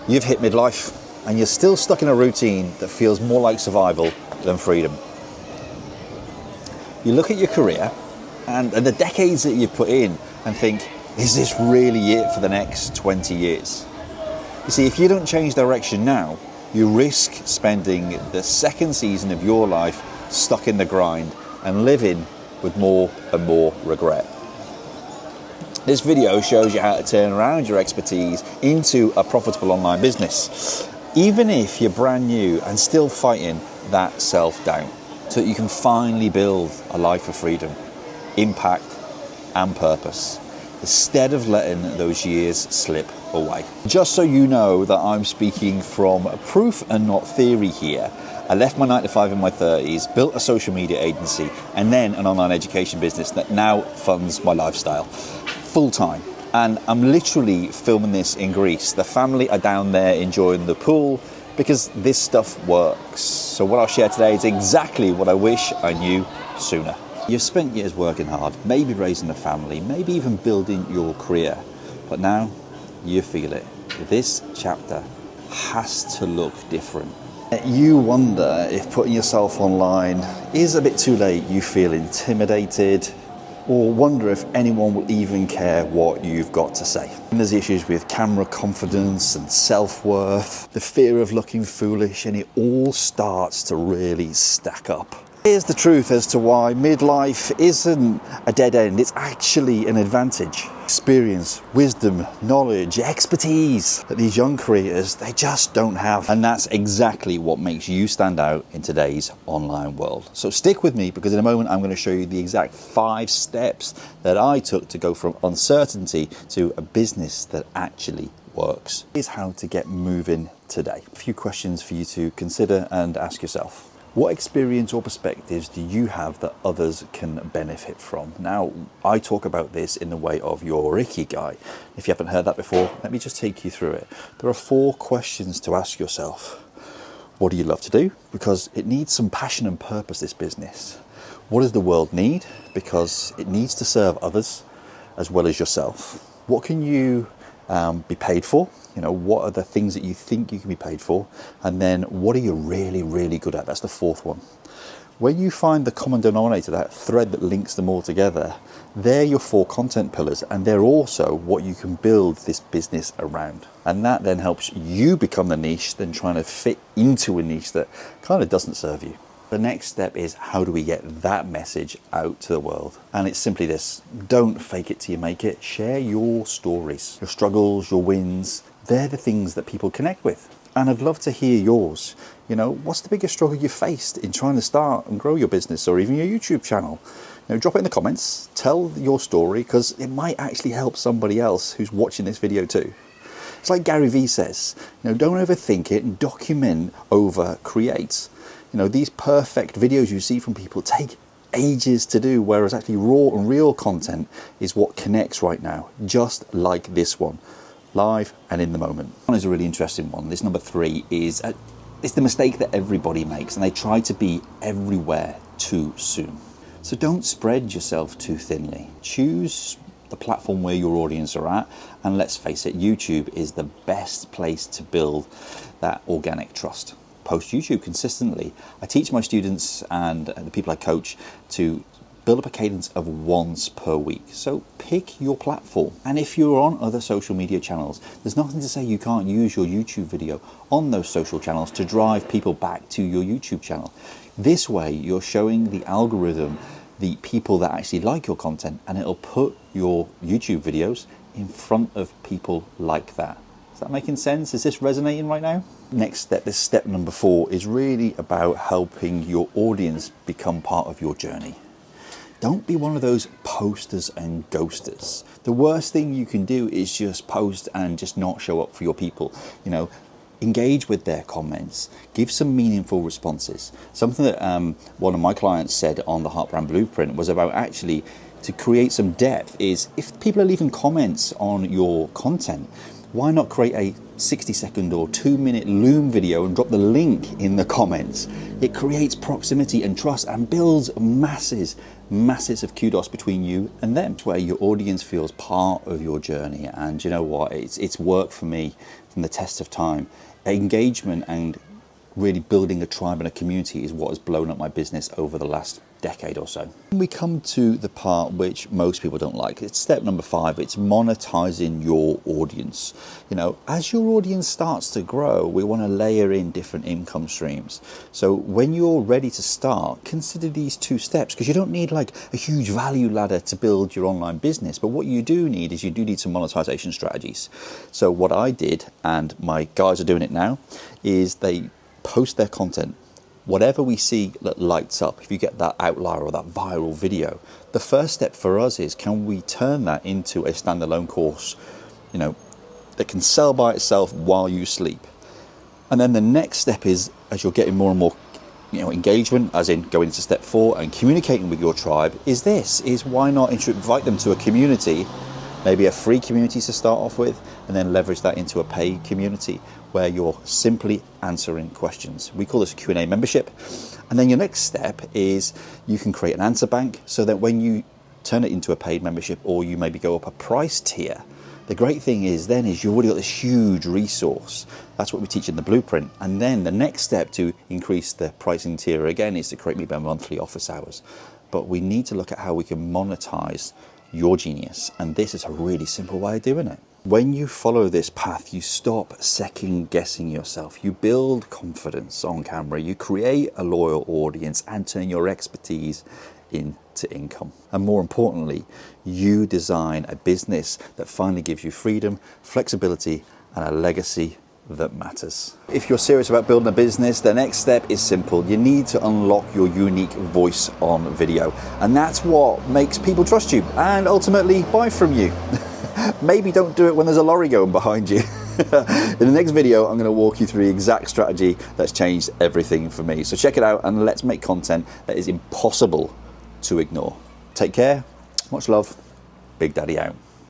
You've hit midlife and you're still stuck in a routine that feels more like survival than freedom. You look at your career and the decades that you've put in and think, is this really it for the next 20 years? You see, if you don't change direction now, you risk spending the second season of your life stuck in the grind and living with more and more regret. This video shows you how to turn around your expertise into a profitable online business, even if you're brand new and still fighting that self-doubt, so that you can finally build a life of freedom, impact and purpose, instead of letting those years slip away. Just so you know that I'm speaking from proof and not theory here, I left my 9-to-5 in my 30s, built a social media agency, and then an online education business that now funds my lifestyle full-time. And I'm literally filming this in Greece. The family are down there enjoying the pool because this stuff works. So what I'll share today is exactly what I wish I knew sooner. You've spent years working hard, maybe raising a family, maybe even building your career, but now you feel it. This chapter has to look different. You wonder if putting yourself online is a bit too late. You feel intimidated or wonder if anyone will even care what you've got to say. And there's issues with camera confidence and self-worth, the fear of looking foolish, and it all starts to really stack up. Here's the truth as to why midlife isn't a dead end, it's actually an advantage. Experience, wisdom, knowledge, expertise that these young creators, they just don't have. And that's exactly what makes you stand out in today's online world. So stick with me, because in a moment I'm going to show you the exact 5 steps that I took to go from uncertainty to a business that actually works. Here's how to get moving today. A few questions for you to consider and ask yourself. What experience or perspectives do you have that others can benefit from? Now, I talk about this in the way of your Ikigai. If you haven't heard that before, let me just take you through it. There are 4 questions to ask yourself. What do you love to do? Because it needs some passion and purpose, this business. What does the world need? Because it needs to serve others as well as yourself. What can you be paid for? You know, what are the things that you think you can be paid for? And then what are you really, really good at? That's the 4th one. When you find the common denominator, that thread that links them all together, they're your 4 content pillars, and they're also what you can build this business around. And that then helps you become the niche than trying to fit into a niche that kind of doesn't serve you. The next step is, how do we get that message out to the world? And it's simply this: don't fake it till you make it. Share your stories, your struggles, your wins. They're the things that people connect with. And I'd love to hear yours. You know, what's the biggest struggle you faced in trying to start and grow your business, or even your YouTube channel? You know, drop it in the comments, tell your story, because it might actually help somebody else who's watching this video too. It's like Gary Vee says, you know, don't overthink it, document over create. You know, these perfect videos you see from people take ages to do, whereas actually raw and real content is what connects right now, just like this one, live and in the moment. One is a really interesting one. This number 3 is it's the mistake that everybody makes, and they try to be everywhere too soon. So don't spread yourself too thinly. Choose the platform where your audience are at, and let's face it, YouTube is the best place to build that organic trust. Post YouTube consistently. I teach my students and the people I coach to build up a cadence of once per week. So pick your platform. And if you're on other social media channels, there's nothing to say you can't use your YouTube video on those social channels to drive people back to your YouTube channel. This way, you're showing the algorithm the people that actually like your content, and it'll put your YouTube videos in front of people like that. Is that making sense? Is this resonating right now? Next step, this step number 4, is really about helping your audience become part of your journey. Don't be one of those posters and ghosters. The worst thing you can do is just post and just not show up for your people. You know, engage with their comments, give some meaningful responses. Something that one of my clients said on the Heart Brand Blueprint was about actually to create some depth is, if people are leaving comments on your content, why not create a 60-second or 2-minute Loom video and drop the link in the comments? It creates proximity and trust and builds masses of kudos between you and them, where your audience feels part of your journey. And you know what? It's worked for me from the test of time. Engagement and really building a tribe and a community is what has blown up my business over the last decade or so. We come to the part which most people don't like. It's step number 5. It's monetizing your audience. You know, as your audience starts to grow, we want to layer in different income streams. So when you're ready to start, consider these 2 steps, because you don't need like a huge value ladder to build your online business. But what you do need is you do need some monetization strategies. So what I did, and my guys are doing it now, is they post their content. Whatever we see that lights up, if you get that outlier or that viral video, the first step for us is, can we turn that into a standalone course, you know, that can sell by itself while you sleep? And then the next step is, as you're getting more and more, you know, engagement, as in going into step 4 and communicating with your tribe, is why not invite them to a community, maybe a free community to start off with, and then leverage that into a paid community where you're simply answering questions. We call this a Q&A membership. And then your next step is you can create an answer bank so that when you turn it into a paid membership, or you maybe go up a price tier, the great thing is then is you've already got this huge resource. That's what we teach in the blueprint. And then the next step to increase the pricing tier again is to create maybe monthly office hours. But we need to look at how we can monetize your genius. And this is a really simple way of doing it. When you follow this path, you stop second guessing yourself. You build confidence on camera. You create a loyal audience and turn your expertise into income. And more importantly, you design a business that finally gives you freedom, flexibility, and a legacy that matters. If you're serious about building a business, the next step is simple. You need to unlock your unique voice on video. And that's what makes people trust you and ultimately buy from you. Maybe don't do it when there's a lorry going behind you. In the next video, I'm going to walk you through the exact strategy that's changed everything for me. So check it out and let's make content that is impossible to ignore. Take care. Much love. Big Daddy out.